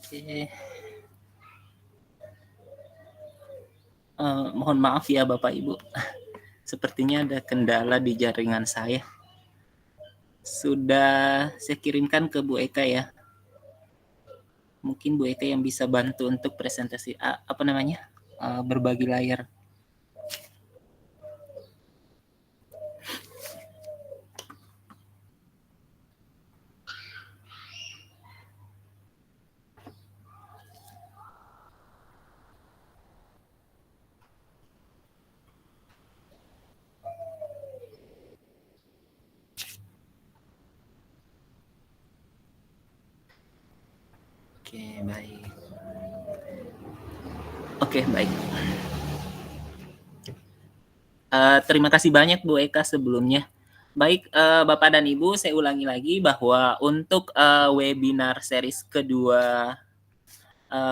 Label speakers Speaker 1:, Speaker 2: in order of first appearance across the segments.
Speaker 1: Oke. Mohon maaf ya Bapak Ibu, sepertinya ada kendala di jaringan saya. Sudah saya kirimkan ke Bu Eka ya. Mungkin Bu Eka yang bisa bantu untuk presentasi berbagi layar. Oke, baik. Oke, baik. Terima kasih banyak Bu Eka sebelumnya. Baik, Bapak dan Ibu, saya ulangi lagi bahwa untuk webinar series kedua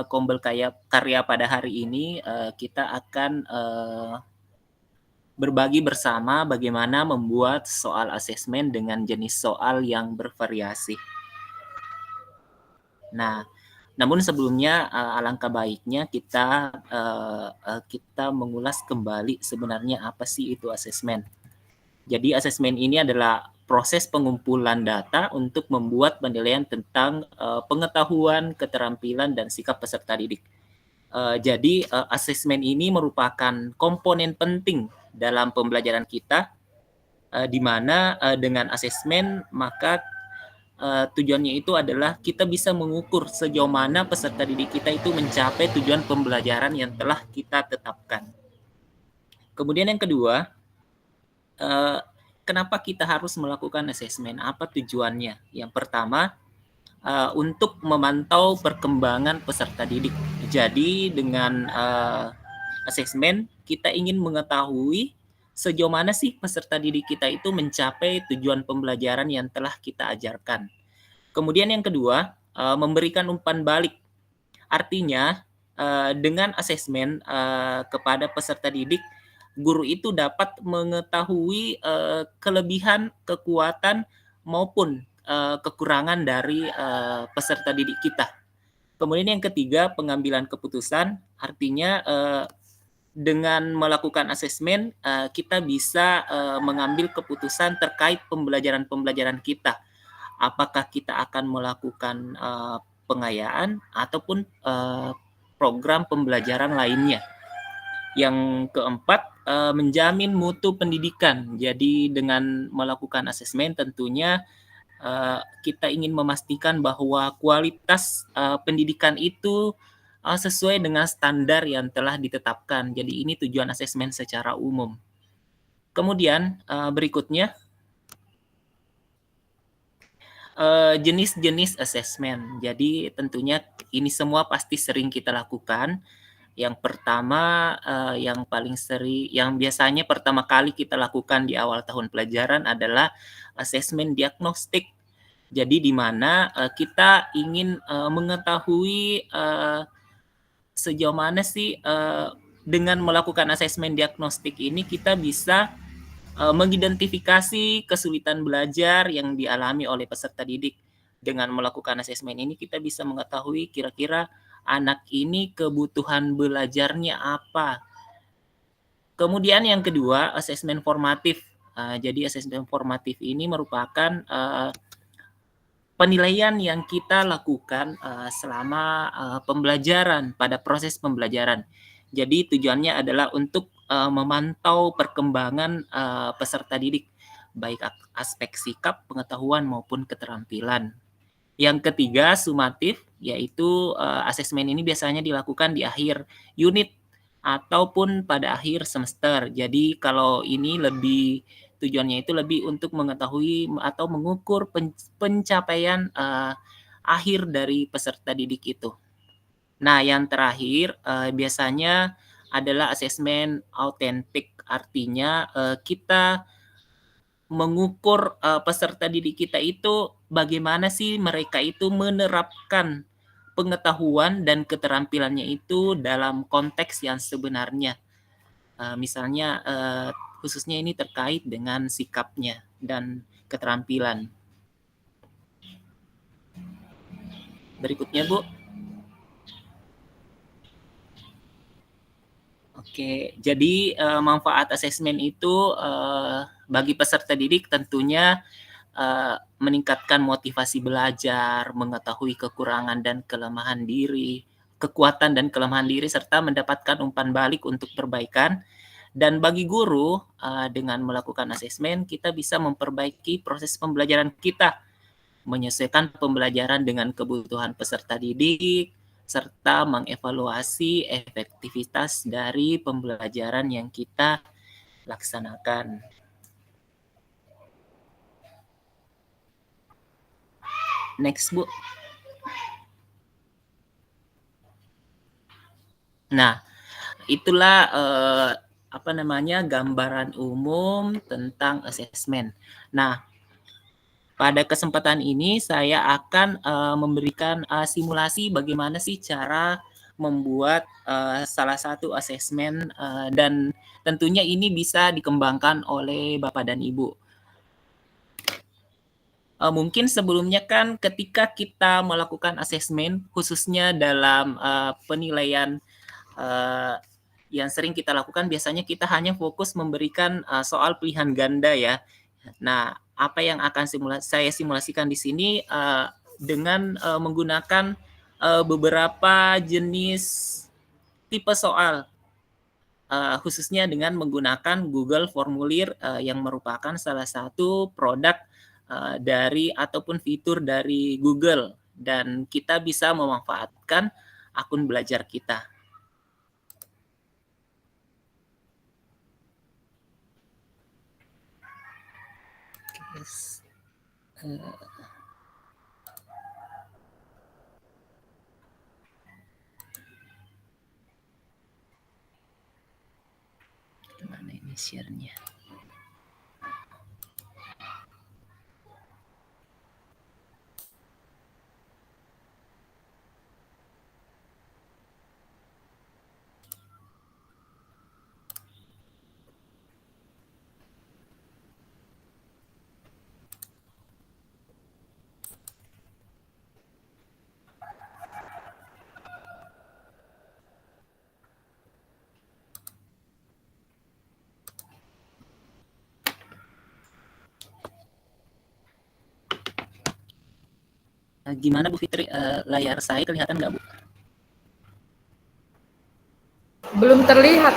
Speaker 1: Kombel Karya pada hari ini, kita akan berbagi bersama bagaimana membuat soal asesmen dengan jenis soal yang bervariasi. Nah, namun sebelumnya alangkah baiknya kita mengulas kembali sebenarnya apa sih itu asesmen. Jadi asesmen ini adalah proses pengumpulan data untuk membuat penilaian tentang pengetahuan, keterampilan, dan sikap peserta didik. Jadi asesmen ini merupakan komponen penting dalam pembelajaran kita, di mana dengan asesmen maka tujuannya itu adalah kita bisa mengukur sejauh mana peserta didik kita itu mencapai tujuan pembelajaran yang telah kita tetapkan. Kemudian yang kedua, kenapa kita harus melakukan asesmen? Apa tujuannya? Yang pertama, untuk memantau perkembangan peserta didik. Jadi dengan asesmen kita ingin mengetahui sejauh mana sih peserta didik kita itu mencapai tujuan pembelajaran yang telah kita ajarkan. Kemudian yang kedua, memberikan umpan balik. Artinya dengan asesmen kepada peserta didik, guru itu dapat mengetahui kelebihan, kekuatan maupun kekurangan dari peserta didik kita. Kemudian yang ketiga, pengambilan keputusan, artinya dengan melakukan asesmen kita bisa mengambil keputusan terkait pembelajaran-pembelajaran kita. Apakah kita akan melakukan pengayaan ataupun program pembelajaran lainnya. Yang keempat, menjamin mutu pendidikan. Jadi dengan melakukan asesmen tentunya kita ingin memastikan bahwa kualitas pendidikan itu sesuai dengan standar yang telah ditetapkan. Jadi ini tujuan asesmen secara umum. Kemudian berikutnya, jenis-jenis asesmen. Jadi tentunya ini semua pasti sering kita lakukan. Yang pertama, yang paling sering, yang biasanya pertama kali kita lakukan di awal tahun pelajaran adalah asesmen diagnostik. Jadi di mana kita ingin mengetahui sejauh mana sih dengan melakukan asesmen diagnostik ini kita bisa mengidentifikasi kesulitan belajar yang dialami oleh peserta didik. Dengan melakukan asesmen ini kita bisa mengetahui kira-kira anak ini kebutuhan belajarnya apa. Kemudian yang kedua, asesmen formatif. Jadi asesmen formatif ini merupakan penilaian yang kita lakukan selama pembelajaran, pada proses pembelajaran. Jadi tujuannya adalah untuk memantau perkembangan peserta didik, baik aspek sikap, pengetahuan maupun keterampilan. Yang ketiga, sumatif, yaitu asesmen ini biasanya dilakukan di akhir unit ataupun pada akhir semester. Jadi kalau ini lebih tujuannya itu lebih untuk mengetahui atau mengukur pencapaian akhir dari peserta didik itu. Nah, yang terakhir biasanya adalah asesmen autentik, artinya kita mengukur peserta didik kita itu bagaimana sih mereka itu menerapkan pengetahuan dan keterampilannya itu dalam konteks yang sebenarnya. Misalnya khususnya ini terkait dengan sikapnya dan keterampilan. Berikutnya, Bu. Oke, jadi manfaat asesmen itu bagi peserta didik tentunya meningkatkan motivasi belajar, mengetahui kekurangan dan kelemahan diri, kekuatan dan kelemahan diri, serta mendapatkan umpan balik untuk perbaikan. Dan bagi guru, dengan melakukan asesmen, kita bisa memperbaiki proses pembelajaran kita, menyesuaikan pembelajaran dengan kebutuhan peserta didik, serta mengevaluasi efektivitas dari pembelajaran yang kita laksanakan. Next, Bu. Nah, itulah gambaran umum tentang asesmen. Nah, pada kesempatan ini saya akan memberikan simulasi bagaimana sih cara membuat salah satu asesmen dan tentunya ini bisa dikembangkan oleh Bapak dan Ibu. Mungkin sebelumnya kan ketika kita melakukan asesmen khususnya dalam penilaian yang sering kita lakukan biasanya kita hanya fokus memberikan soal pilihan ganda ya. Nah, apa yang akan saya simulasikan di sini dengan menggunakan beberapa jenis tipe soal, khususnya dengan menggunakan Google Formulir yang merupakan salah satu produk dari ataupun fitur dari Google dan kita bisa memanfaatkan akun belajar kita. Mana ini share-nya? Gimana Bu Fitri, layar saya kelihatan nggak Bu?
Speaker 2: Belum terlihat.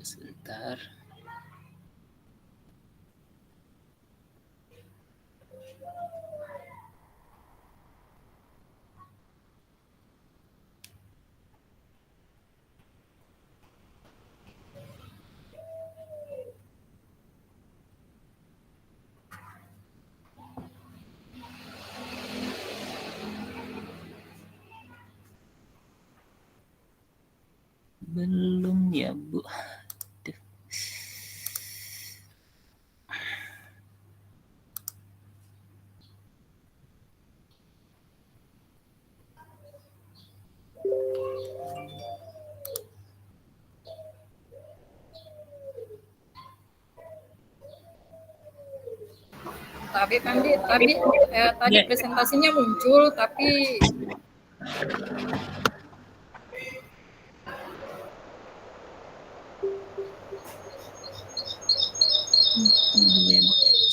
Speaker 1: Sebentar. Belum ya Bu.
Speaker 2: Tapi tadi presentasinya muncul, tapi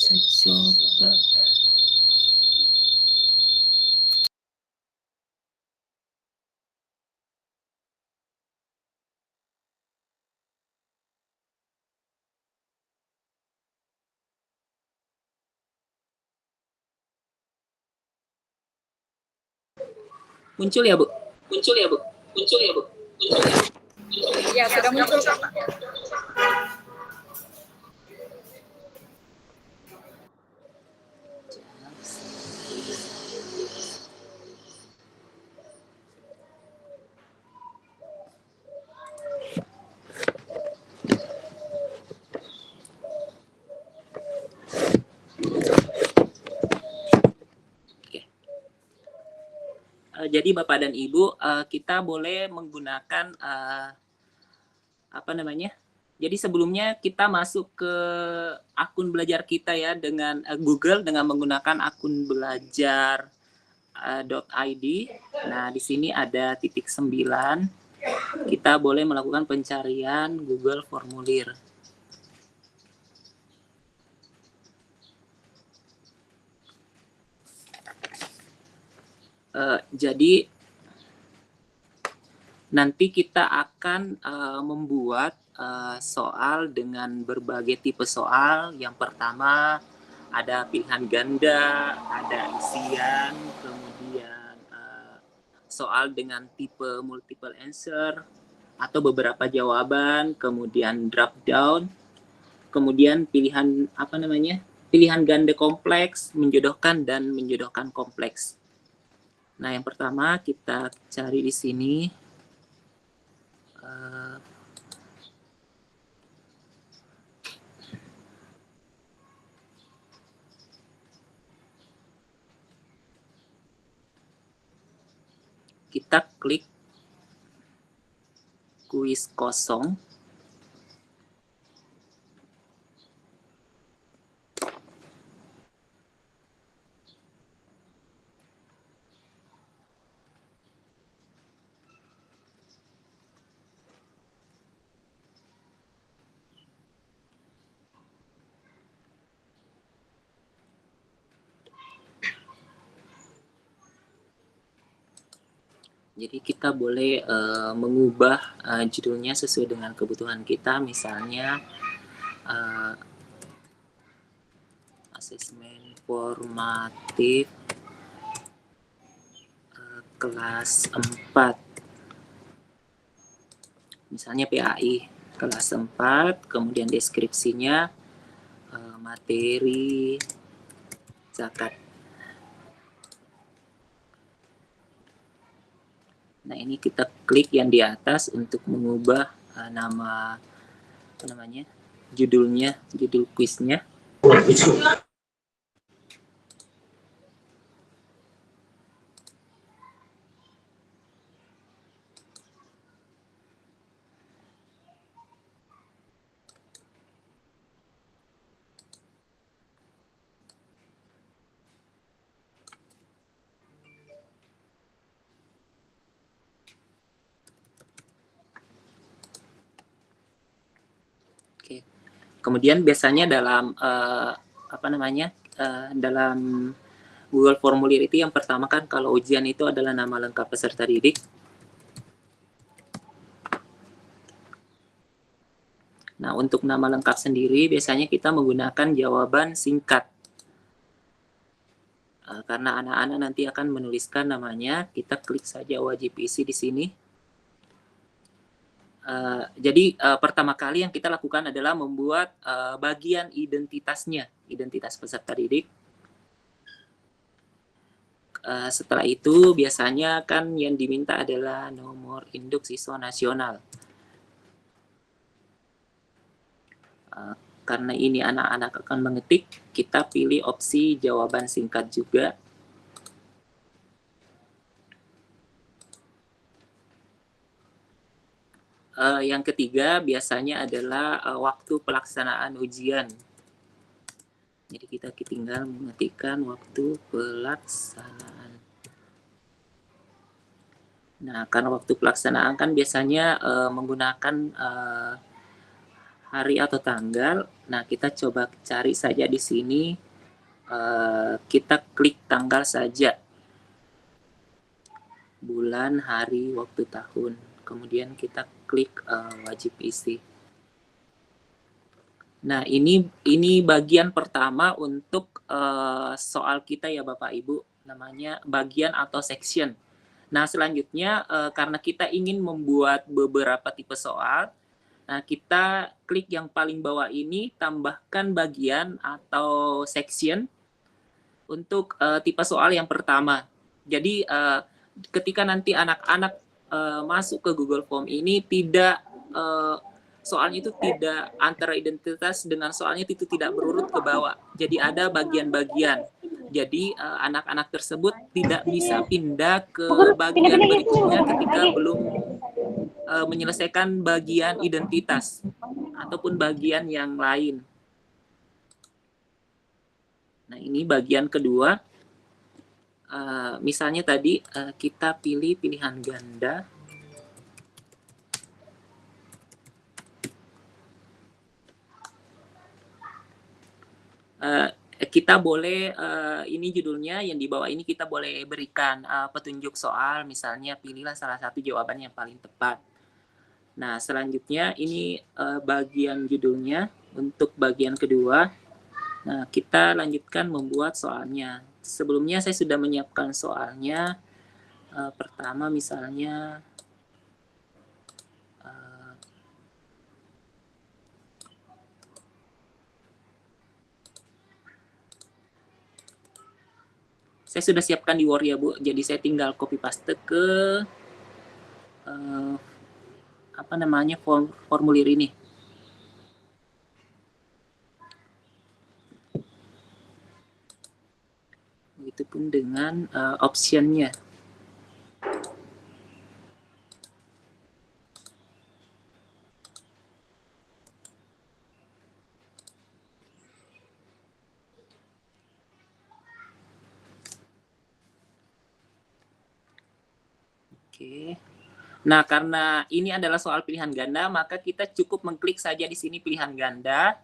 Speaker 1: saya coba. Muncul ya Bu? Muncul ya Bu? Muncul ya Bu? Muncul ya Bu?
Speaker 2: Ya, sudah muncul.
Speaker 1: Jadi Bapak dan Ibu, kita boleh menggunakan apa namanya? Jadi sebelumnya kita masuk ke akun belajar kita ya dengan Google dengan menggunakan akun belajar .id. Nah, di sini ada titik 9. Kita boleh melakukan pencarian Google Formulir. Jadi nanti kita akan membuat soal dengan berbagai tipe soal. Yang pertama ada pilihan ganda, ada isian, kemudian soal dengan tipe multiple answer atau beberapa jawaban, kemudian drop down, kemudian pilihan apa namanya? Pilihan ganda kompleks, menjodohkan dan menjodohkan kompleks. Nah, yang pertama kita cari di sini. Kita klik kuis kosong. Jadi kita boleh mengubah judulnya sesuai dengan kebutuhan kita, misalnya asesmen formatif kelas 4. Misalnya PAI kelas 4, kemudian deskripsinya materi zakat. Nah, ini kita klik yang di atas untuk mengubah nama apa namanya? Judulnya, judul kuisnya. Oke. Kemudian biasanya dalam apa namanya? Dalam Google Formulir itu yang pertama kan kalau ujian itu adalah nama lengkap peserta didik. Nah, untuk nama lengkap sendiri biasanya kita menggunakan jawaban singkat. Karena anak-anak nanti akan menuliskan namanya, kita klik saja wajib isi di sini. Jadi pertama kali yang kita lakukan adalah membuat bagian identitasnya, identitas peserta didik. Setelah itu biasanya kan yang diminta adalah nomor induk siswa nasional. Karena ini anak-anak akan mengetik, kita pilih opsi jawaban singkat juga. Yang ketiga biasanya adalah waktu pelaksanaan ujian. Jadi kita tinggal mengetikkan waktu pelaksanaan. Nah, karena waktu pelaksanaan kan biasanya menggunakan hari atau tanggal. Nah, kita coba cari saja di sini. Kita klik tanggal saja. Bulan, hari, waktu, tahun. Kemudian kita klik wajib isi. Nah, ini bagian pertama untuk soal kita ya Bapak Ibu, namanya bagian atau section. Nah, selanjutnya karena kita ingin membuat beberapa tipe soal, nah kita klik yang paling bawah ini, tambahkan bagian atau section untuk tipe soal yang pertama. Jadi ketika nanti anak-anak masuk ke Google Form ini soalnya itu tidak antara identitas dengan soalnya itu tidak berurut ke bawah. Jadi ada bagian-bagian Jadi anak-anak tersebut tidak bisa pindah ke bagian berikutnya ketika belum menyelesaikan bagian identitas ataupun bagian yang lain. Nah, ini bagian kedua. Misalnya tadi kita pilih pilihan ganda. Kita boleh, ini judulnya yang di bawah ini kita boleh berikan petunjuk soal, misalnya pilihlah salah satu jawaban yang paling tepat. Nah, selanjutnya ini bagian judulnya untuk bagian kedua. Nah, kita lanjutkan membuat soalnya. Sebelumnya saya sudah menyiapkan soalnya. Pertama misalnya saya sudah siapkan di Word ya Bu, jadi saya tinggal copy paste ke apa namanya formulir ini. Begitupun dengan optionnya. Oke. Nah, karena ini adalah soal pilihan ganda, maka kita cukup mengklik saja di sini pilihan ganda.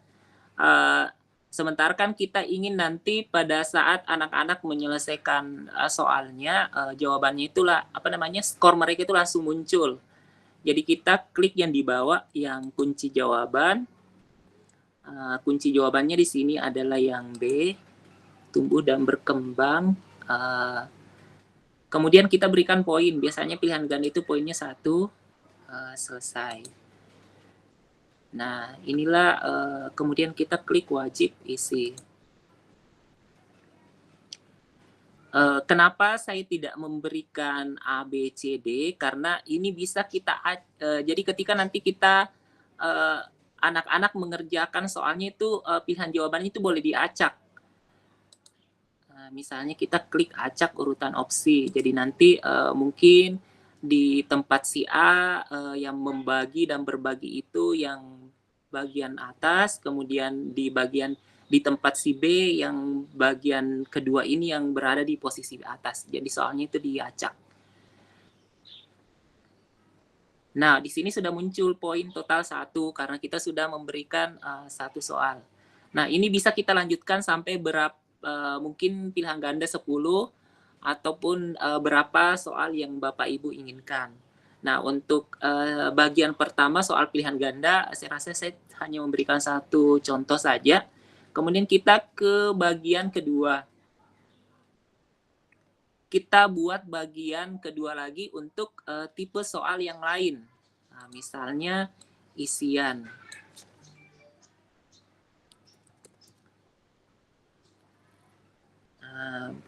Speaker 1: Sementara kan kita ingin nanti pada saat anak-anak menyelesaikan soalnya, jawabannya itulah apa namanya, skor mereka itu langsung muncul. Jadi kita klik yang di bawah yang kunci jawaban. Kunci jawabannya di sini adalah yang B, tumbuh dan berkembang. Kemudian kita berikan poin. Biasanya pilihan ganda itu poinnya 1, selesai. Nah, inilah kemudian kita klik wajib isi. Kenapa saya tidak memberikan A, B, C, D? Karena ini bisa kita, jadi ketika nanti kita anak-anak mengerjakan soalnya itu pilihan jawabannya itu boleh diacak. Misalnya kita klik acak urutan opsi. Jadi nanti mungkin di tempat si A yang membagi dan berbagi itu yang bagian atas, kemudian di tempat si B yang bagian kedua ini yang berada di posisi atas. Jadi soalnya itu diacak. Nah, di sini sudah muncul poin total 1 karena kita sudah memberikan 1 soal. Nah, ini bisa kita lanjutkan sampai berapa, mungkin pilihan ganda 10 ataupun berapa soal yang Bapak Ibu inginkan. Nah, untuk bagian pertama soal pilihan ganda, saya rasa saya hanya memberikan 1 contoh saja. Kemudian kita ke bagian kedua. Kita buat bagian kedua lagi untuk tipe soal yang lain. Nah, misalnya isian.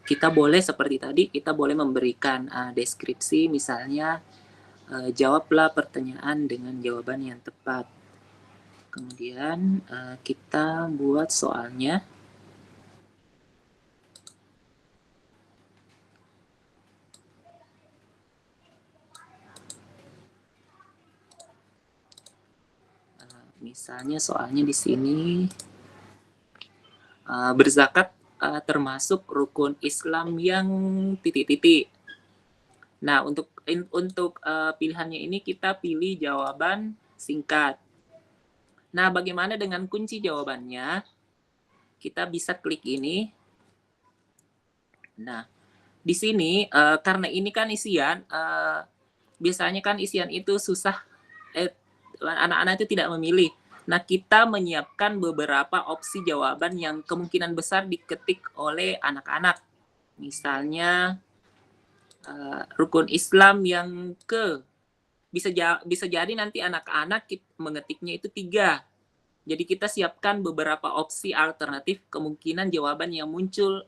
Speaker 1: Kita boleh seperti tadi, kita boleh memberikan deskripsi, misalnya jawablah pertanyaan dengan jawaban yang tepat. Kemudian kita buat soalnya. Misalnya soalnya di sini berzakat termasuk rukun Islam yang titik-titik. Nah, untuk pilihannya ini kita pilih jawaban singkat. Nah, bagaimana dengan kunci jawabannya? Kita bisa klik ini. Nah, di sini karena ini kan isian, biasanya kan isian itu susah, anak-anak itu tidak memilih. Nah, kita menyiapkan beberapa opsi jawaban yang kemungkinan besar diketik oleh anak-anak. Misalnya rukun Islam yang bisa jadi nanti anak-anak mengetiknya itu 3. Jadi kita siapkan beberapa opsi alternatif kemungkinan jawaban yang muncul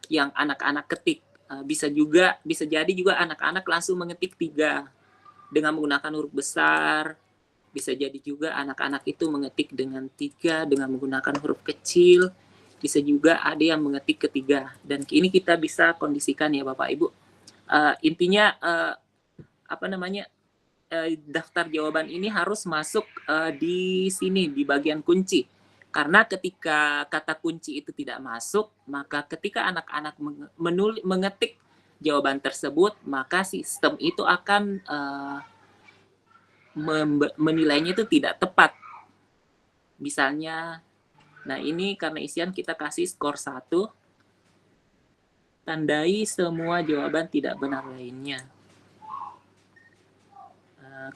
Speaker 1: yang anak-anak ketik. Bisa jadi juga anak-anak langsung mengetik 3 dengan menggunakan huruf besar. Bisa jadi juga anak-anak itu mengetik dengan 3 dengan menggunakan huruf kecil. bisa juga ada yang mengetik ketiga. Dan ini kita bisa kondisikan ya Bapak Ibu. Intinya daftar jawaban ini harus masuk di sini di bagian kunci. Karena ketika kata kunci itu tidak masuk, maka ketika anak-anak mengetik jawaban tersebut, maka sistem itu akan menilainya itu tidak tepat. Misalnya, nah ini karena isian kita kasih skor 1, tandai semua jawaban tidak benar lainnya.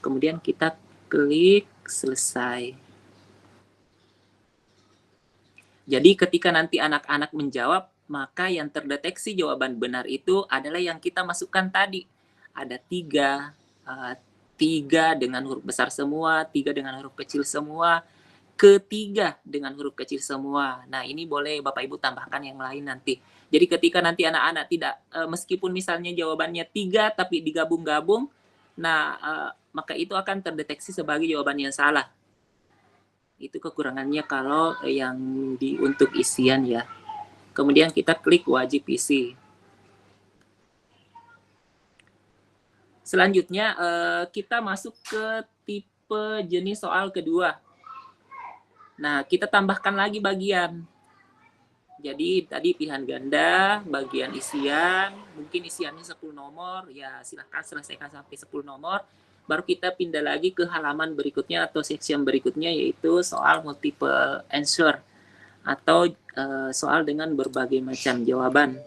Speaker 1: Kemudian kita klik selesai. Jadi ketika nanti anak-anak menjawab, maka yang terdeteksi jawaban benar itu adalah yang kita masukkan tadi. Ada 3 dengan huruf besar semua, 3 dengan huruf kecil semua, ketiga dengan huruf kecil semua. Nah, ini boleh Bapak Ibu tambahkan yang lain nanti. Jadi ketika nanti anak-anak tidak, meskipun misalnya jawabannya 3 tapi digabung-gabung, nah maka itu akan terdeteksi sebagai jawaban yang salah. Itu kekurangannya kalau yang untuk isian ya. Kemudian kita klik wajib isi. Selanjutnya kita masuk ke tipe jenis soal kedua. Nah, kita tambahkan lagi bagian. Jadi tadi pilihan ganda, bagian isian, mungkin isiannya 10 nomor, ya silahkan selesaikan sampai 10 nomor. Baru kita pindah lagi ke halaman berikutnya atau section berikutnya, yaitu soal multiple answer atau soal dengan berbagai macam jawaban.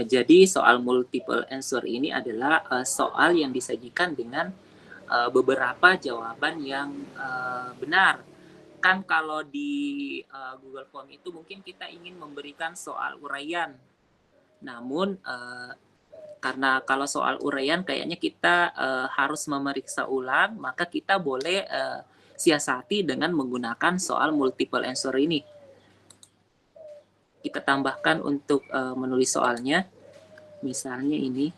Speaker 1: Jadi soal multiple answer ini adalah soal yang disajikan dengan beberapa jawaban yang benar. Kan kalau di Google Form itu mungkin kita ingin memberikan soal uraian. Namun karena kalau soal uraian kayaknya kita harus memeriksa ulang, maka kita boleh siasati dengan menggunakan soal multiple answer ini. Kita tambahkan untuk menulis soalnya, misalnya ini.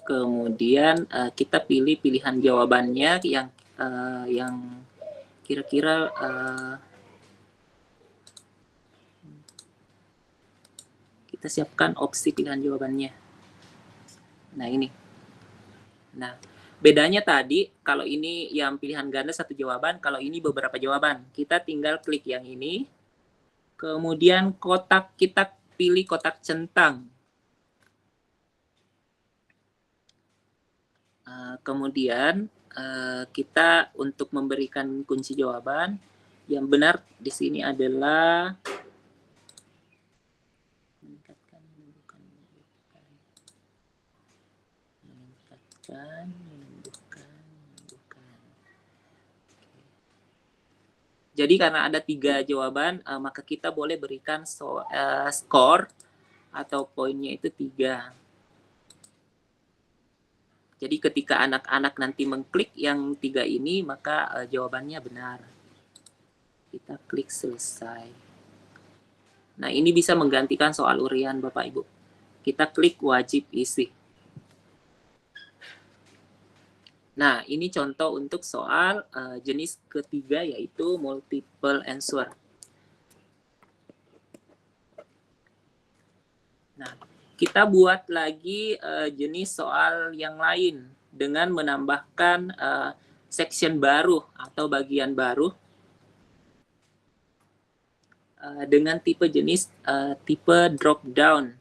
Speaker 1: Kemudian kita pilih pilihan jawabannya yang kira-kira kita siapkan opsi pilihan jawabannya. Nah ini. Nah, bedanya tadi kalau ini yang pilihan ganda satu jawaban, kalau ini beberapa jawaban. Kita tinggal klik yang ini. Kemudian kita pilih kotak centang. Kemudian kita untuk memberikan kunci jawaban yang benar di sini adalah menyembuhkan. Jadi karena ada 3 jawaban, maka kita boleh berikan skor atau poinnya itu 3. Jadi ketika anak-anak nanti mengklik yang 3 ini, maka jawabannya benar. Kita klik selesai. Nah, ini bisa menggantikan soal uraian Bapak Ibu. Kita klik wajib isi. Nah, ini contoh untuk soal jenis ketiga, yaitu multiple answer. Nah, kita buat lagi jenis soal yang lain dengan menambahkan section baru atau bagian baru dengan tipe jenis tipe drop down.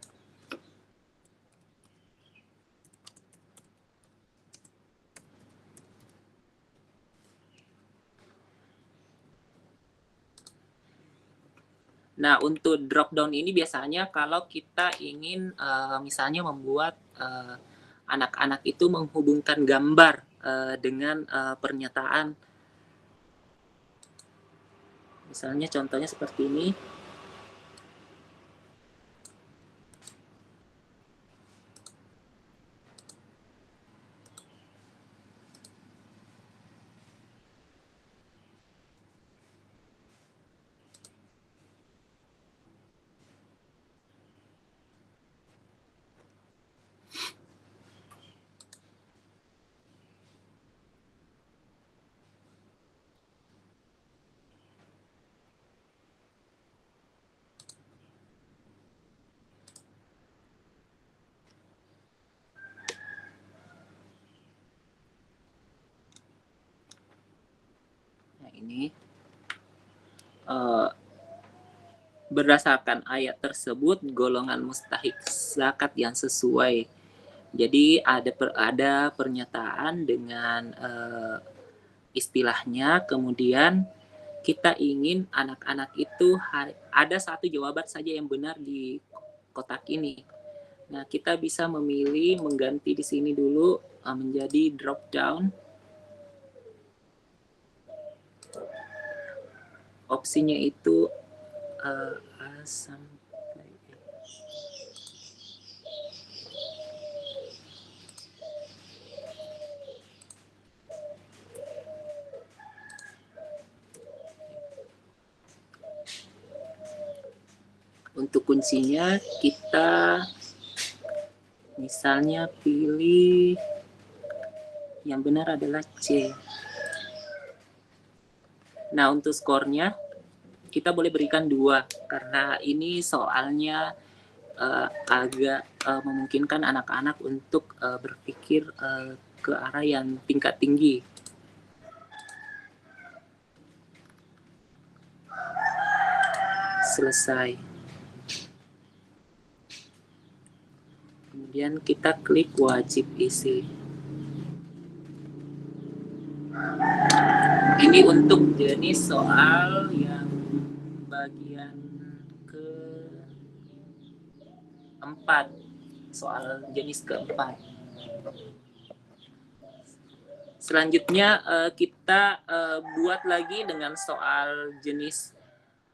Speaker 1: Nah, untuk drop down ini biasanya kalau kita ingin misalnya membuat anak-anak itu menghubungkan gambar dengan pernyataan. Misalnya contohnya seperti ini. Nah, ini berdasarkan ayat tersebut golongan mustahik zakat yang sesuai. Jadi ada pernyataan dengan istilahnya, kemudian kita ingin anak-anak itu ada satu jawaban saja yang benar di kotak ini. Nah, kita bisa memilih mengganti di sini dulu menjadi drop down. Opsinya itu untuk kuncinya kita misalnya pilih yang benar adalah C. Nah, untuk skornya kita boleh berikan 2 karena ini soalnya agak memungkinkan anak-anak untuk berpikir ke arah yang tingkat tinggi. Selesai. Kemudian kita klik wajib isi. Ini untuk jenis soal yang bagian ke-4, soal jenis ke-4. Selanjutnya kita buat lagi dengan soal jenis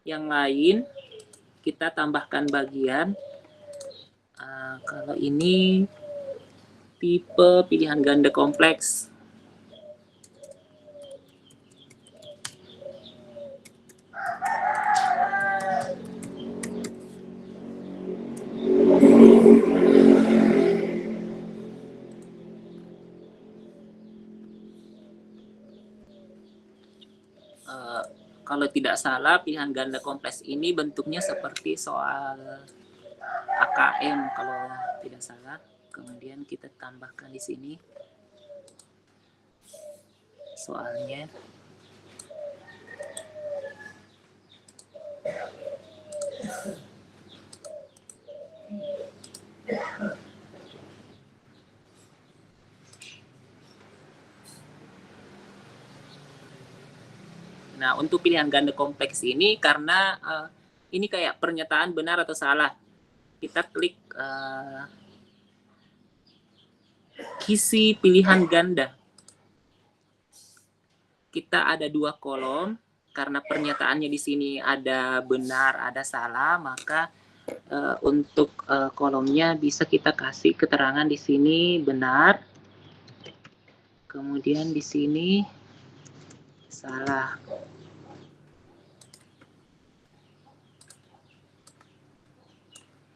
Speaker 1: yang lain. Kita tambahkan bagian. Kalau ini tipe pilihan ganda kompleks. Kalau tidak salah, pilihan ganda kompleks ini bentuknya seperti soal AKM kalau tidak salah. Kemudian kita tambahkan di sini soalnya. Nah, untuk pilihan ganda kompleks ini karena ini kayak pernyataan benar atau salah. Kita klik isi pilihan ganda. Kita ada 2 kolom. Karena pernyataannya di sini ada benar, ada salah, maka untuk kolomnya bisa kita kasih keterangan di sini benar. Kemudian di sini salah.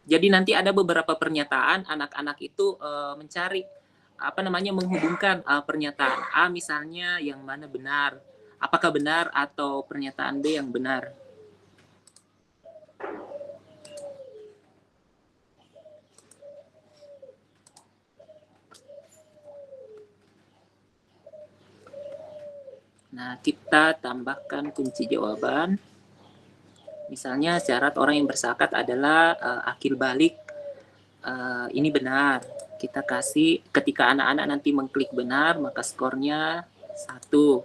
Speaker 1: Jadi nanti ada beberapa pernyataan anak-anak itu mencari menghubungkan pernyataan A misalnya yang mana benar, apakah benar atau pernyataan B yang benar. Nah, kita tambahkan kunci jawaban. Misalnya syarat orang yang berzakat adalah akil balik. Ini benar. Kita kasih ketika anak-anak nanti mengklik benar, maka skornya 1.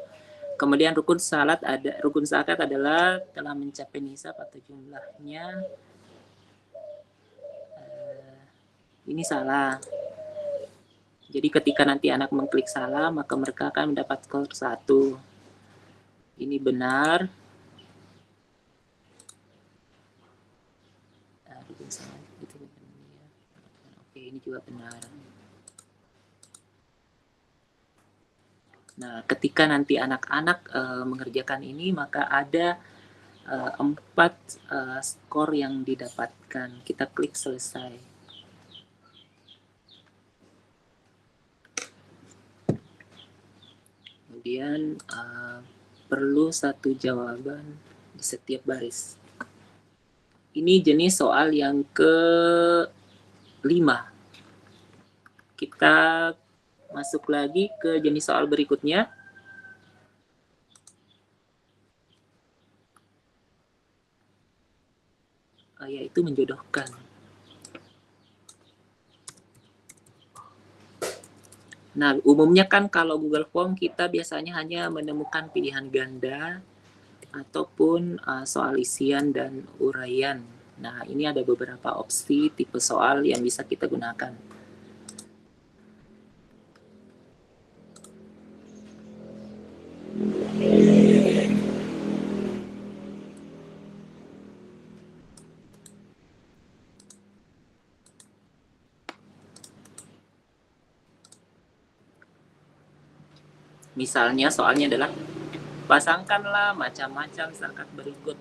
Speaker 1: Kemudian rukun zakat adalah telah mencapai nisab atau jumlahnya. Ini salah. Jadi ketika nanti anak mengklik salah, maka mereka akan mendapat skor 1. Ini benar. Oke, ini juga benar. Nah, ketika nanti anak-anak mengerjakan ini, maka ada 4 skor yang didapatkan. Kita klik selesai. Kemudian perlu 1 jawaban di setiap baris. Ini jenis soal yang ke-5. Kita masuk lagi ke jenis soal berikutnya. Yaitu menjodohkan. Nah, umumnya kan kalau Google Form kita biasanya hanya menemukan pilihan ganda ataupun soal isian dan uraian. Nah, ini ada beberapa opsi tipe soal yang bisa kita gunakan. Misalnya soalnya adalah pasangkanlah macam-macam zakat berikut.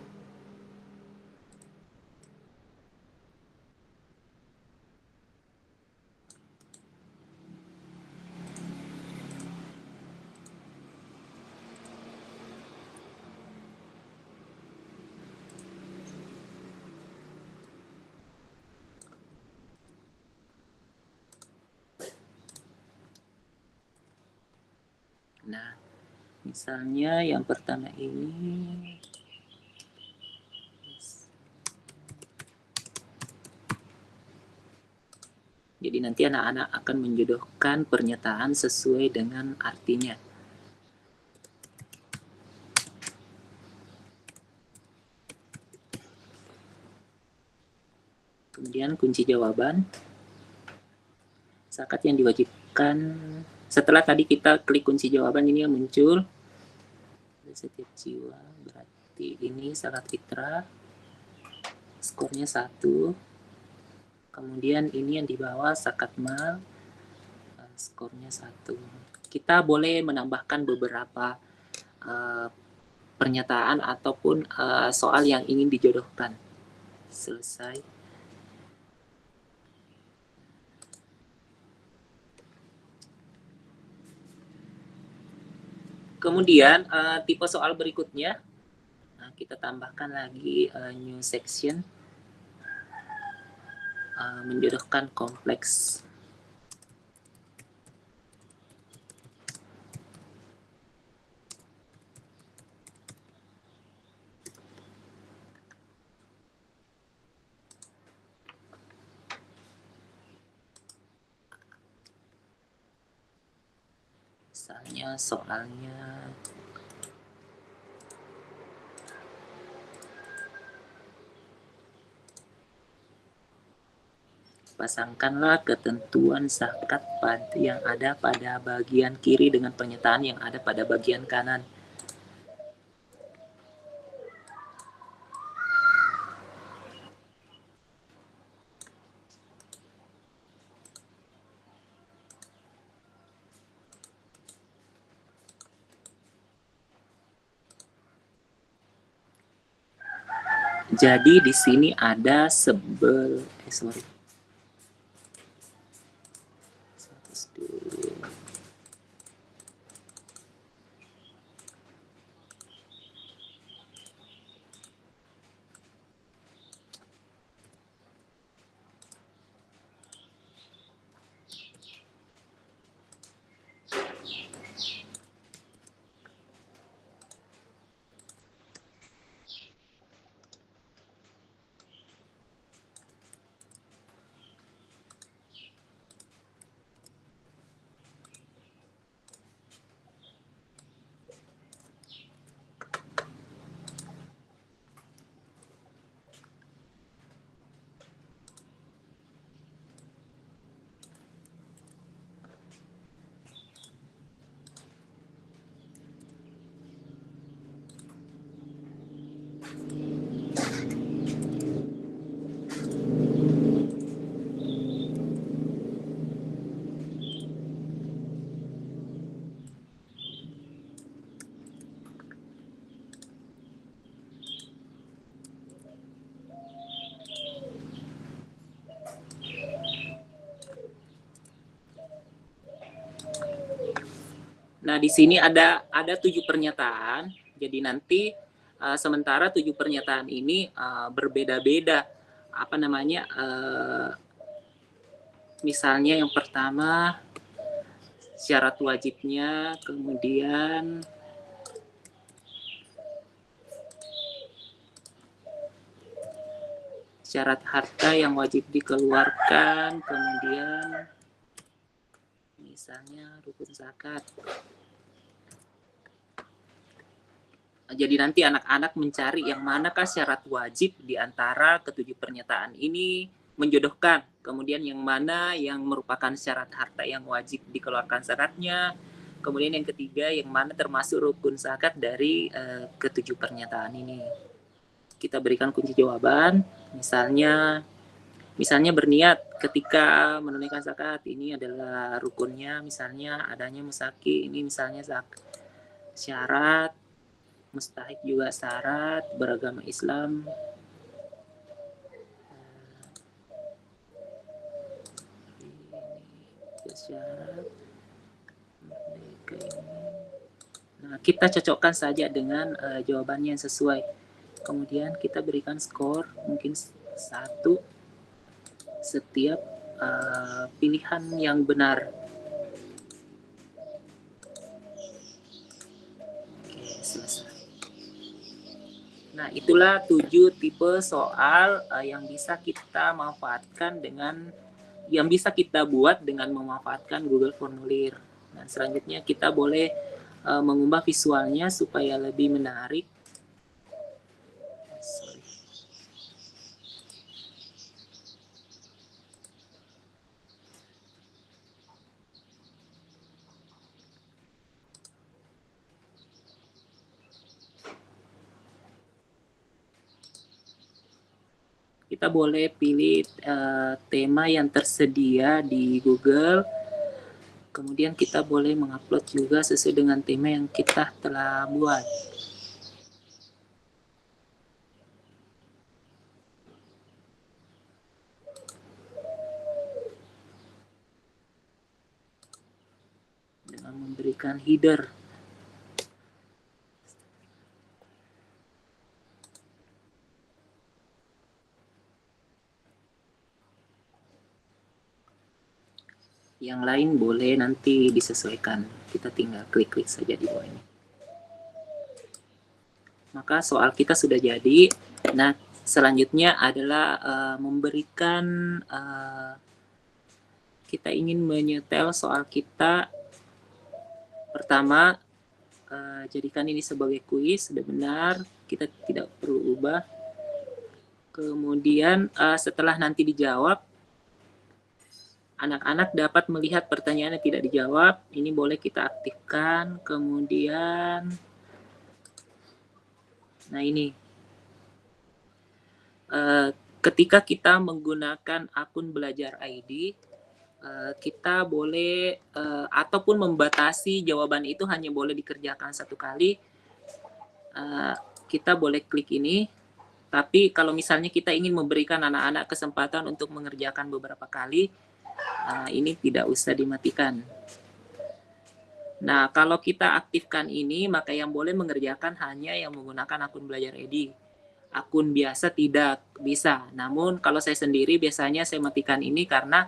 Speaker 1: Nah, misalnya yang pertama ini. Jadi nanti anak-anak akan menjodohkan pernyataan sesuai dengan artinya. Kemudian kunci jawaban. Zakat yang diwajibkan. Setelah tadi kita klik kunci jawaban, ini yang muncul. Setiap jiwa, berarti ini zakat fitrah. Skornya 1. Kemudian ini yang di bawah zakat mal, skornya 1. Kita boleh menambahkan beberapa pernyataan ataupun soal yang ingin dijodohkan. Selesai. Kemudian tipe soal berikutnya, nah, kita tambahkan lagi new section, menjodohkan kompleks. Misalnya soalnya pasangkanlah ketentuan zakat yang ada pada bagian kiri dengan pernyataan yang ada pada bagian kanan. Jadi di sini ada Nah, di sini ada 7 pernyataan. Jadi nanti sementara 7 pernyataan ini berbeda-beda apa namanya, misalnya yang pertama syarat wajibnya, kemudian syarat harta yang wajib dikeluarkan, kemudian misalnya rukun zakat. Jadi nanti anak-anak mencari yang manakah syarat wajib di antara ketujuh pernyataan ini menjodohkan. Kemudian yang mana yang merupakan syarat harta yang wajib dikeluarkan zakatnya. Kemudian yang ketiga yang mana termasuk rukun zakat dari ketujuh pernyataan ini. Kita berikan kunci jawaban. Misalnya berniat ketika menunaikan zakat ini adalah rukunnya, misalnya adanya musaki, ini misalnya syarat, mustahik juga syarat, beragama Islam, syarat. Nah, kita cocokkan saja dengan jawabannya yang sesuai. Kemudian kita berikan skor mungkin 1 setiap pilihan yang benar. Oke, selesai. Nah, itulah 7 tipe soal yang bisa kita manfaatkan yang bisa kita buat dengan memanfaatkan Google Formulir. Dan selanjutnya kita boleh mengubah visualnya supaya lebih menarik. Kita boleh pilih tema yang tersedia di Google. Kemudian kita boleh mengupload juga sesuai dengan tema yang kita telah buat. Dengan memberikan header. Yang lain boleh nanti disesuaikan. Kita tinggal klik-klik saja di bawah ini. Maka soal kita sudah jadi. Nah, selanjutnya adalah memberikan kita ingin menyetel soal kita. Pertama, jadikan ini sebagai kuis, sudah benar, kita tidak perlu ubah. Kemudian setelah nanti dijawab, anak-anak dapat melihat pertanyaan yang tidak dijawab. Ini boleh kita aktifkan. Kemudian, nah ini, ketika kita menggunakan akun Belajar ID, kita boleh ataupun membatasi jawaban itu hanya boleh dikerjakan 1 kali. Kita boleh klik ini. Tapi kalau misalnya kita ingin memberikan anak-anak kesempatan untuk mengerjakan beberapa kali, ini tidak usah dimatikan. Nah, kalau kita aktifkan ini, maka yang boleh mengerjakan hanya yang menggunakan akun Belajar ID. Akun biasa tidak bisa. Namun kalau saya sendiri biasanya saya matikan ini karena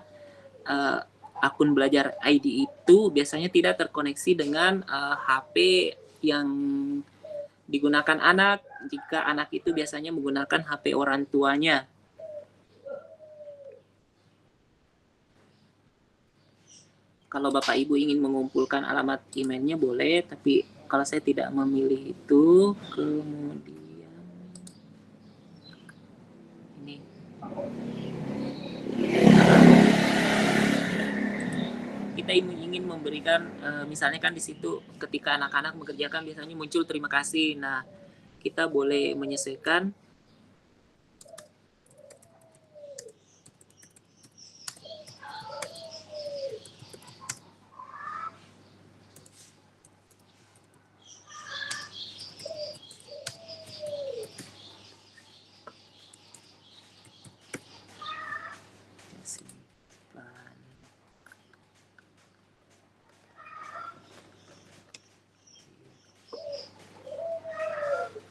Speaker 1: akun Belajar ID itu biasanya tidak terkoneksi dengan HP yang digunakan anak, jika anak itu biasanya menggunakan HP orang tuanya. Kalau Bapak Ibu ingin mengumpulkan alamat emailnya boleh, tapi kalau saya tidak memilih itu, kemudian ini. Kita ingin memberikan, misalnya kan di situ ketika anak-anak mengerjakan biasanya muncul terima kasih. Nah, kita boleh menyesuaikan.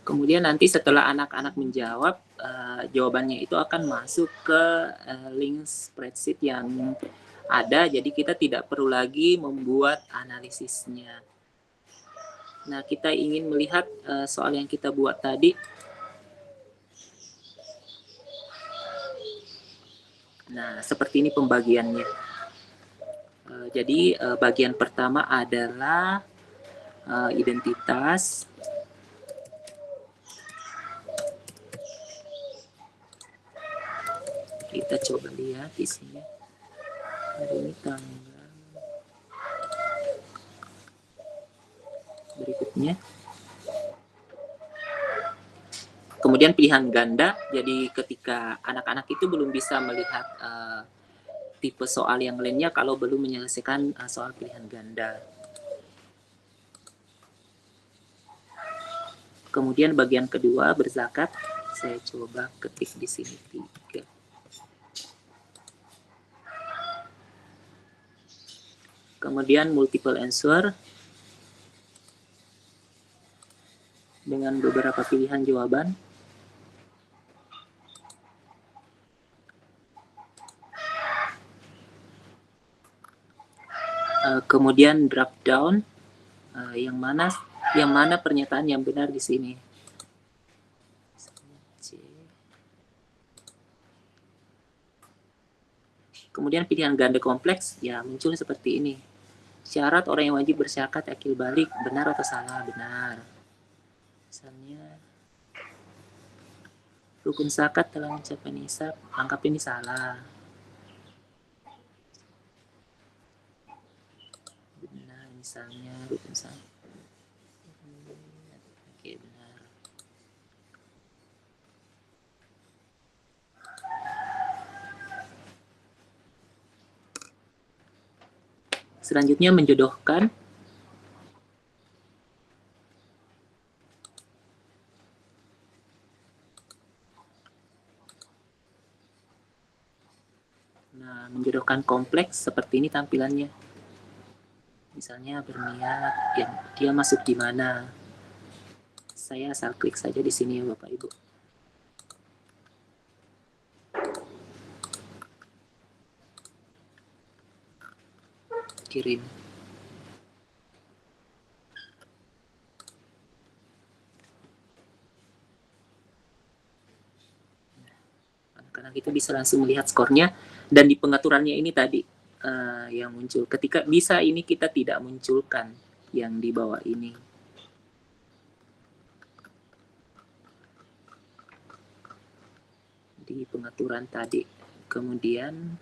Speaker 1: Kemudian nanti setelah anak-anak menjawab, jawabannya itu akan masuk ke link spreadsheet yang ada, jadi kita tidak perlu lagi membuat analisisnya. Nah, kita ingin melihat soal yang kita buat tadi. Nah, seperti ini pembagiannya. Jadi bagian pertama adalah identitas. Kita coba lihat di sini. Hari ini tanggal berikutnya. Kemudian pilihan ganda. Jadi ketika anak-anak itu belum bisa melihat tipe soal yang lainnya kalau belum menyelesaikan soal pilihan ganda. Kemudian bagian kedua berzakat. Saya coba ketik di sini 3. Kemudian multiple answer dengan beberapa pilihan jawaban. Kemudian drop down, yang mana pernyataan yang benar di sini. Kemudian pilihan ganda kompleks, ya muncul seperti ini. Syarat orang yang wajib berzakat akil balik, benar atau salah? Benar. Misalnya, rukun zakat telah mencapai nisab, anggap ini salah. Benar, misalnya rukun zakat. Oke, benar. Selanjutnya menjodohkan. Nah, menjodohkan kompleks seperti ini tampilannya. Misalnya berniat, yang dia masuk di mana. Saya asal klik saja di sini ya Bapak Ibu. Kirim. Anak-anak itu bisa langsung melihat skornya, dan di pengaturannya ini tadi yang muncul. Ketika bisa ini kita tidak munculkan yang di bawah ini. Di pengaturan tadi. Kemudian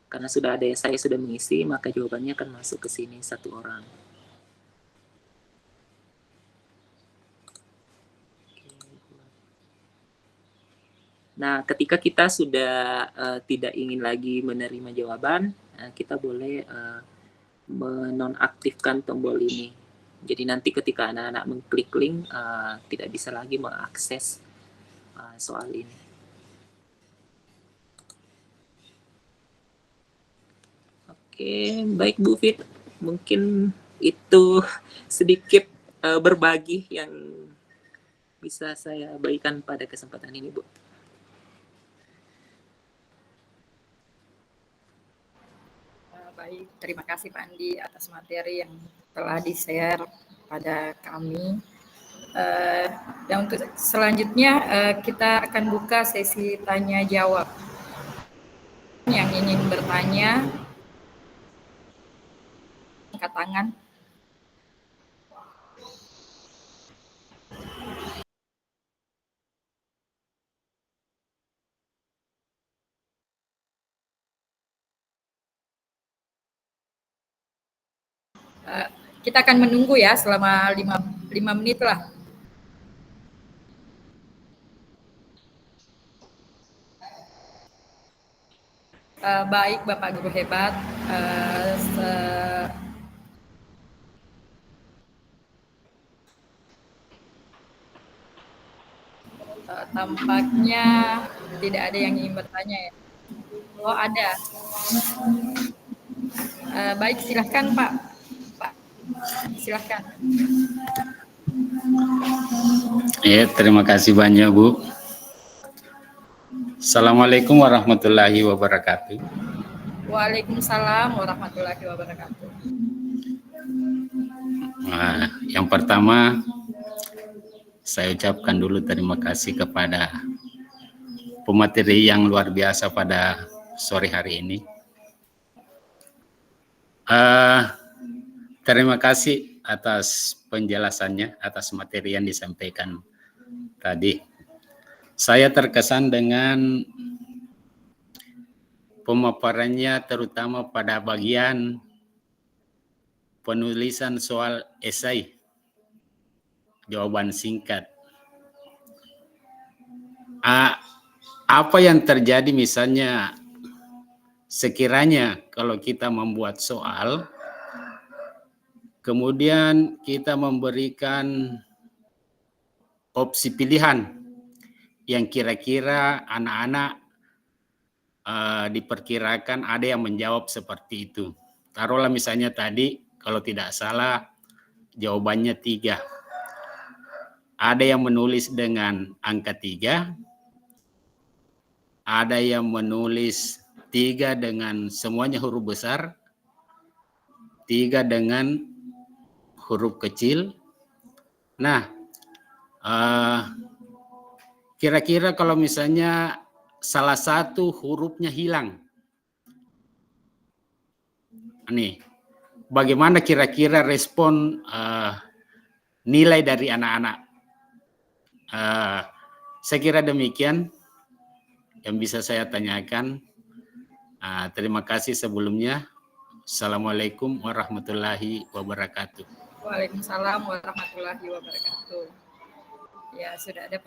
Speaker 1: karena sudah ada saya sudah mengisi, maka jawabannya akan masuk ke sini 1 orang. Nah, ketika kita sudah tidak ingin lagi menerima jawaban, kita boleh menonaktifkan tombol ini. Jadi nanti ketika anak-anak mengklik link, tidak bisa lagi mengakses soal ini. Oke, baik Bu Fit. Mungkin itu sedikit berbagi yang bisa saya bagikan pada kesempatan ini, Bu.
Speaker 2: Baik, terima kasih Pak Andi atas materi yang telah di-share pada kami. Dan untuk selanjutnya kita akan buka sesi tanya jawab. Yang ingin bertanya, angkat tangan. Kita akan menunggu ya selama 5 menit lah. Baik Bapak Guru hebat, tampaknya tidak ada yang ingin bertanya ya. Oh ada. Baik silahkan Pak. Silahkan.
Speaker 3: Ya, terima kasih banyak, Bu. Assalamualaikum warahmatullahi wabarakatuh.
Speaker 2: Waalaikumsalam warahmatullahi wabarakatuh.
Speaker 3: Nah, yang pertama, saya ucapkan dulu terima kasih kepada pemateri yang luar biasa pada sore hari ini. Terima kasih atas penjelasannya, atas materi yang disampaikan tadi. Saya terkesan dengan pemaparannya terutama pada bagian penulisan soal esai, jawaban singkat. Apa yang terjadi misalnya sekiranya kalau kita membuat soal, kemudian kita memberikan opsi pilihan yang kira-kira anak-anak diperkirakan ada yang menjawab seperti itu. Taruhlah misalnya tadi, kalau tidak salah, jawabannya 3. Ada yang menulis dengan angka 3, ada yang menulis 3 dengan semuanya huruf besar, 3 dengan huruf kecil. Nah, kira-kira kalau misalnya salah satu hurufnya hilang, nih, bagaimana kira-kira respon nilai dari anak-anak? Saya kira demikian yang bisa saya tanyakan. Terima kasih sebelumnya. Assalamualaikum warahmatullahi wabarakatuh.
Speaker 2: Waalaikumsalam warahmatullahi wabarakatuh. Ya, sudah ada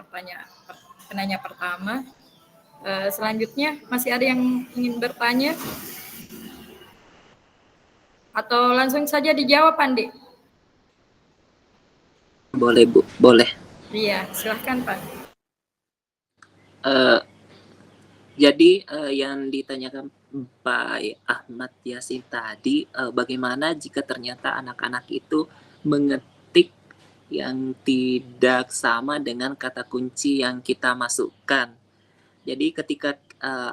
Speaker 2: penanya pertama. Selanjutnya masih ada yang ingin bertanya? Atau langsung saja dijawab, Pandi?
Speaker 1: Boleh, Bu. Boleh.
Speaker 2: Iya, silahkan, Pak.
Speaker 1: Jadi yang ditanyakan Pak Ahmad Yasin tadi, bagaimana jika ternyata anak-anak itu mengetik yang tidak sama dengan kata kunci yang kita masukkan. Jadi ketika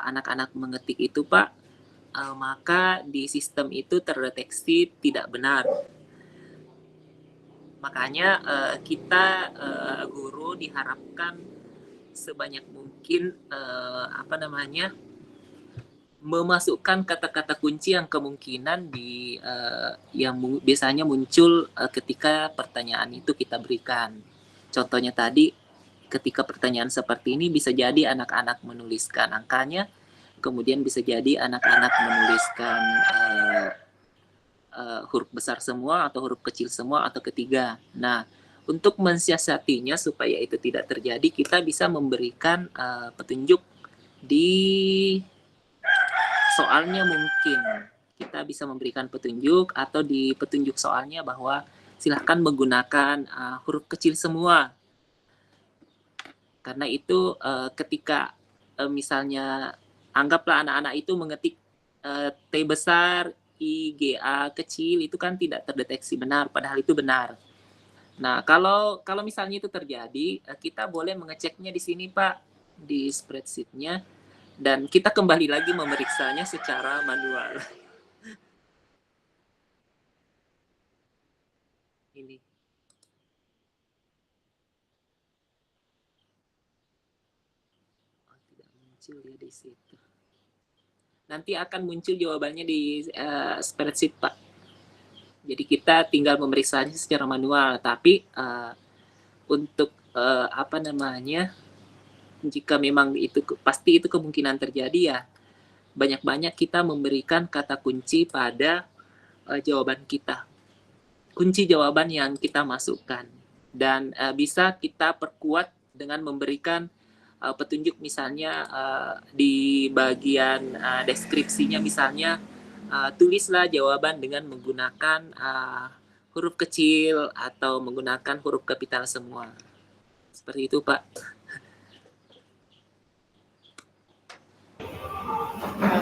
Speaker 1: anak-anak mengetik itu, Pak, maka di sistem itu terdeteksi tidak benar. Makanya kita guru diharapkan sebanyak mungkin memasukkan kata-kata kunci yang kemungkinan yang biasanya muncul ketika pertanyaan itu kita berikan. Contohnya tadi, ketika pertanyaan seperti ini bisa jadi anak-anak menuliskan angkanya, kemudian bisa jadi anak-anak menuliskan huruf besar semua atau huruf kecil semua atau ketiga. Nah, untuk mensiasatinya supaya itu tidak terjadi, kita bisa memberikan petunjuk di soalnya mungkin. Kita bisa memberikan petunjuk atau di petunjuk soalnya bahwa silahkan menggunakan huruf kecil semua. Karena itu ketika misalnya anggaplah anak-anak itu mengetik T besar, I, G, A kecil, itu kan tidak terdeteksi benar, padahal itu benar. Nah, kalau misalnya itu terjadi, kita boleh mengeceknya di sini, Pak, di spreadsheet-nya, dan kita kembali lagi memeriksanya secara manual. Ini. Oh, tidak muncul ya di situ. Nanti akan muncul jawabannya di spreadsheet, Pak. Jadi kita tinggal memeriksanya secara manual, tapi untuk jika memang itu pasti itu kemungkinan terjadi, ya banyak-banyak kita memberikan kata kunci pada jawaban kita, kunci jawaban yang kita masukkan, dan bisa kita perkuat dengan memberikan petunjuk, misalnya di bagian deskripsinya, misalnya tulislah jawaban dengan menggunakan huruf kecil atau menggunakan huruf kapital semua. Seperti itu, Pak.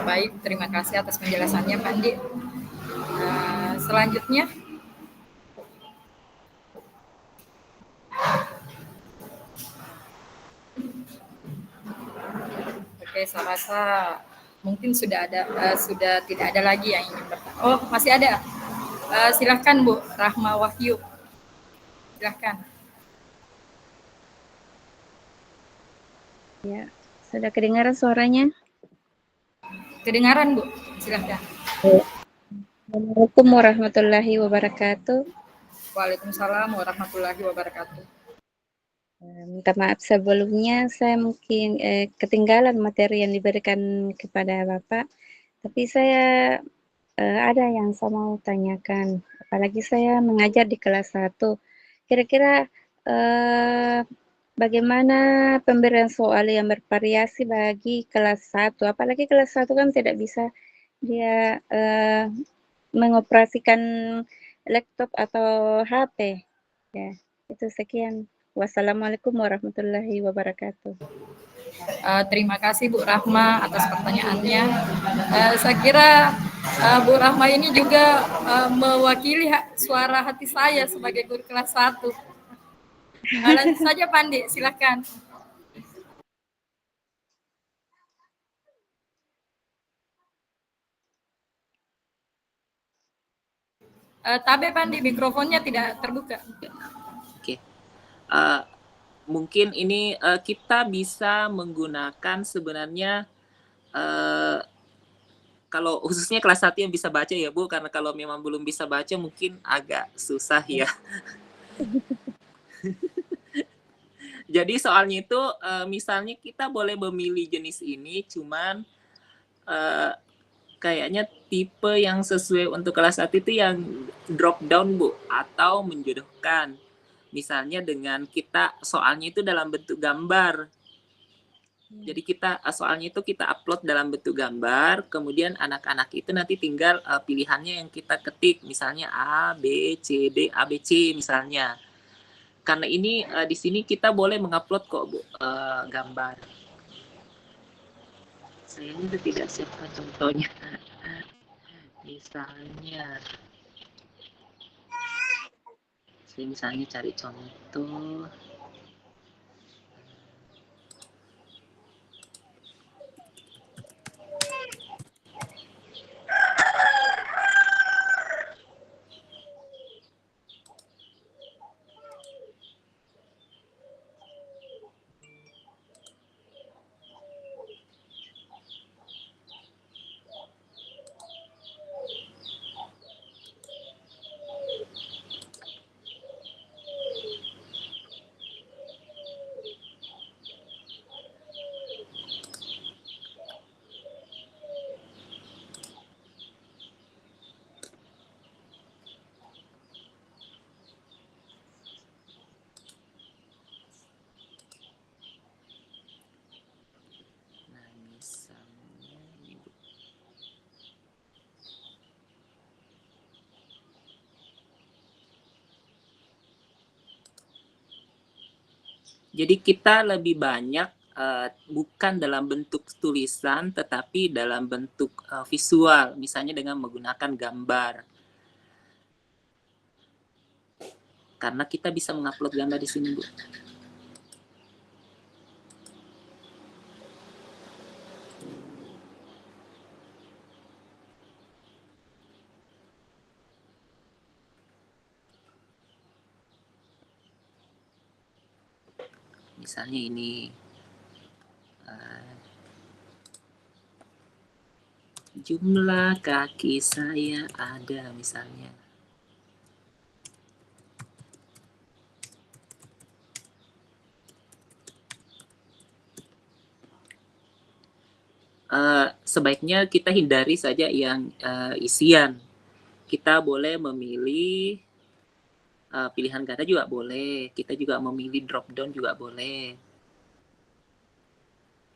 Speaker 2: Baik, terima kasih atas penjelasannya, Pak Andi. Selanjutnya, saya rasa mungkin sudah tidak ada lagi yang ingin bertanya. Oh, masih ada. Silahkan Bu Rahma Wahyu. Silahkan.
Speaker 4: Ya, sudah kedengaran suaranya?
Speaker 2: Kedengaran Bu, silahkan.
Speaker 4: Assalamualaikum warahmatullahi wabarakatuh.
Speaker 2: Waalaikumsalam warahmatullahi wabarakatuh.
Speaker 4: Minta maaf sebelumnya, saya mungkin ketinggalan materi yang diberikan kepada Bapak. Tapi saya ada yang saya mau tanyakan. Apalagi saya mengajar di kelas 1. Kira-kira bagaimana pemberian soal yang bervariasi bagi kelas 1? Apalagi kelas 1 kan tidak bisa dia mengoperasikan laptop atau HP. Ya, itu sekian. Wassalamualaikum warahmatullahi wabarakatuh.
Speaker 2: Terima kasih Bu Rahma atas pertanyaannya. Saya kira Bu Rahma ini juga mewakili suara hati saya sebagai guru kelas 1. Lanjut saja Pandi, silakan. Tabe Pandi, mikrofonnya tidak terbuka.
Speaker 1: Oke. Mungkin ini kita bisa menggunakan sebenarnya kalau khususnya kelas 1 yang bisa baca ya Bu, karena kalau memang belum bisa baca mungkin agak susah ya. Jadi soalnya itu misalnya kita boleh memilih jenis ini, cuman kayaknya tipe yang sesuai untuk kelas 1 itu yang drop down Bu, atau menjodohkan. Misalnya dengan kita soalnya itu dalam bentuk gambar. Jadi kita soalnya itu kita upload dalam bentuk gambar, kemudian anak-anak itu nanti tinggal pilihannya yang kita ketik, misalnya A, B, C, D, A, B, C misalnya. Karena ini di sini kita boleh mengupload kok Bu gambar. Saya ini tidak siapkan contohnya. Misalnya, saya misalnya cari contoh. Nah, misalnya ini Bu. Jadi kita lebih banyak bukan dalam bentuk tulisan, tetapi dalam bentuk visual, misalnya dengan menggunakan gambar. Karena kita bisa mengupload gambar di sini, Bu. Misalnya ini jumlah kaki saya ada misalnya. Sebaiknya kita hindari saja yang isian. Kita boleh memilih pilihan ganda juga boleh. Kita juga memilih drop down juga boleh.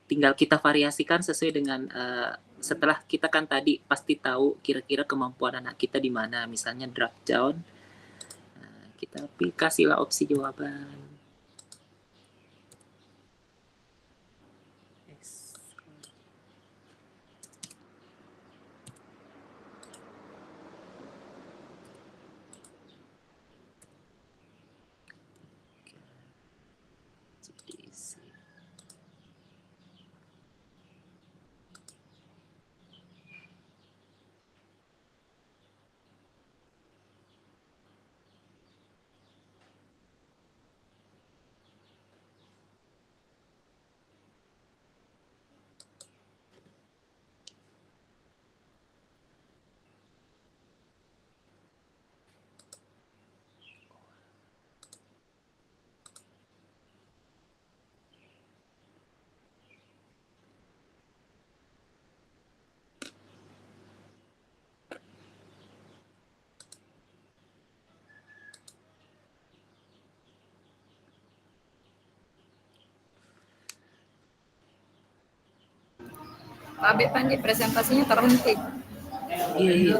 Speaker 1: Tinggal kita variasikan sesuai dengan setelah kita kan tadi pasti tahu kira-kira kemampuan anak kita di mana. Misalnya drop down, kita kasihlah opsi jawaban.
Speaker 2: Pak Abe Pandi, presentasinya terhenti.
Speaker 1: Iya, iya.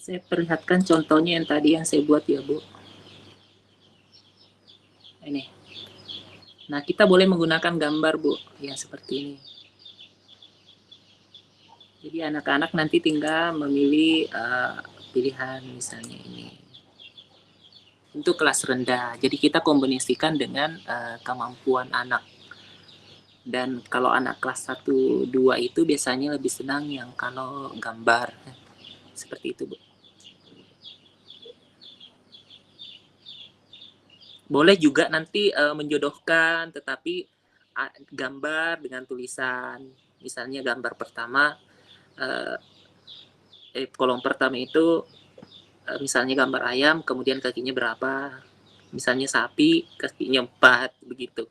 Speaker 1: Saya perlihatkan contohnya yang tadi yang saya buat ya, Bu. Ini. Nah, kita boleh menggunakan gambar, Bu, yang seperti ini. Jadi anak-anak nanti tinggal memilih pilihan misalnya ini. Untuk kelas rendah. Jadi kita kombinasikan dengan kemampuan anak. Dan kalau anak kelas 1, 2 itu biasanya lebih senang yang kalau gambar. Seperti itu, Bu. Boleh juga nanti menjodohkan, tetapi gambar dengan tulisan. Misalnya gambar pertama, kolom pertama itu misalnya gambar ayam, kemudian kakinya berapa. Misalnya sapi, kakinya 4, begitu.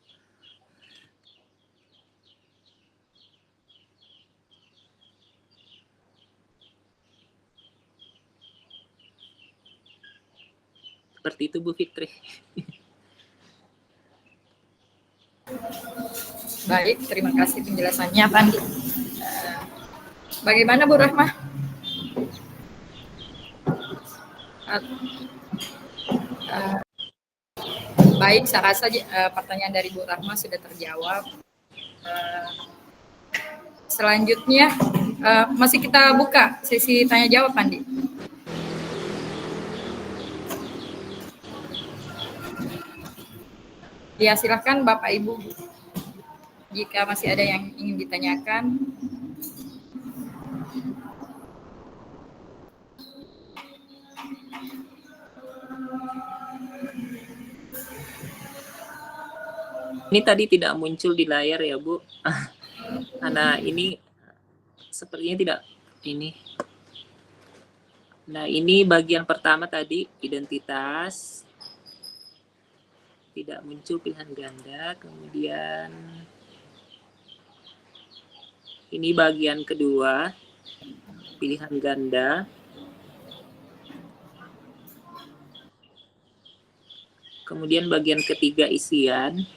Speaker 1: Seperti itu, Bu Fitri.
Speaker 2: Baik, terima kasih penjelasannya, Pandi. Bagaimana Bu Rahmah? Baik, saya rasa pertanyaan dari Bu Rahmah sudah terjawab. Selanjutnya masih kita buka sesi tanya jawab, Pandi. Ya, silakan Bapak Ibu. Jika masih ada yang ingin ditanyakan.
Speaker 1: Ini tadi tidak muncul di layar ya, Bu. Karena ini sepertinya tidak ini. Nah, ini bagian pertama tadi, identitas. Tidak muncul pilihan ganda. Kemudian ini bagian kedua, pilihan ganda. Kemudian bagian ketiga, isian.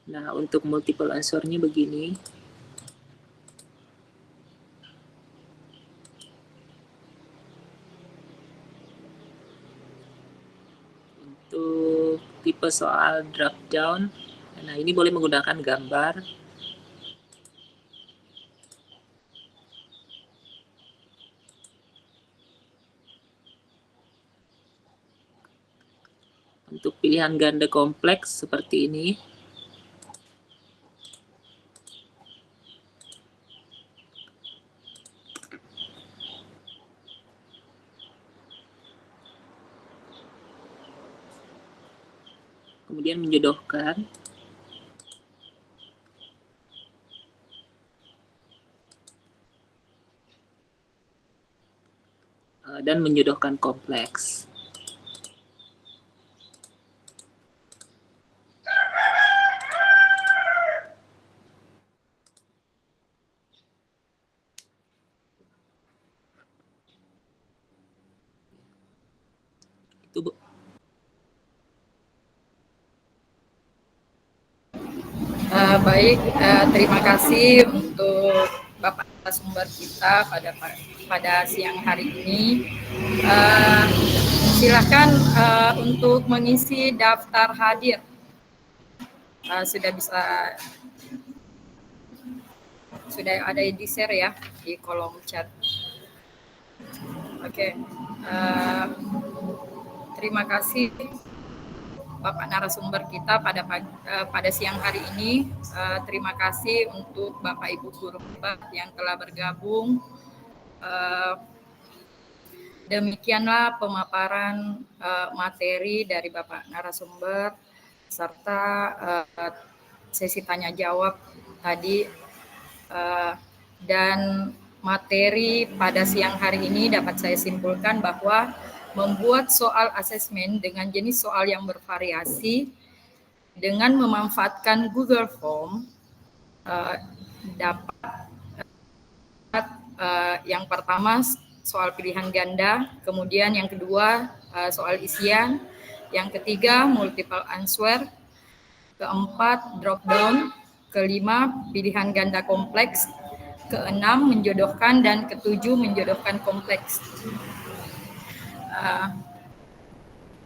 Speaker 1: Nah, untuk multiple answer-nya begini. tipe soal drop down. Nah, ini boleh menggunakan gambar. Untuk pilihan ganda kompleks seperti ini. Kemudian menjodohkan. Dan menjodohkan kompleks. Itu, Bu.
Speaker 2: Baik, terima kasih untuk Bapak sumber kita pada siang hari ini. Silakan untuk mengisi daftar hadir. Sudah ada di share ya di kolom chat. Oke, terima kasih Bapak narasumber kita pada siang hari ini. Terima kasih untuk Bapak Ibu guru yang telah bergabung. Demikianlah pemaparan materi dari Bapak narasumber serta sesi tanya jawab tadi, dan materi pada siang hari ini dapat saya simpulkan bahwa membuat soal asesmen dengan jenis soal yang bervariasi dengan memanfaatkan Google Form dapat yang pertama soal pilihan ganda, kemudian yang kedua soal isian, yang ketiga multiple answer, keempat drop down, kelima pilihan ganda kompleks, keenam menjodohkan, dan ketujuh menjodohkan kompleks.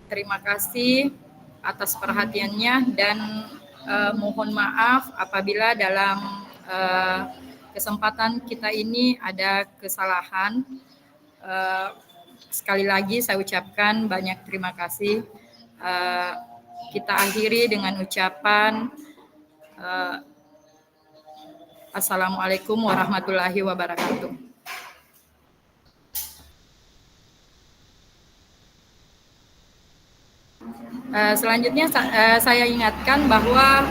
Speaker 2: Terima kasih atas perhatiannya dan mohon maaf apabila dalam kesempatan kita ini ada kesalahan. Sekali lagi saya ucapkan banyak terima kasih. Kita akhiri dengan ucapan Assalamualaikum warahmatullahi wabarakatuh. Selanjutnya saya ingatkan bahwa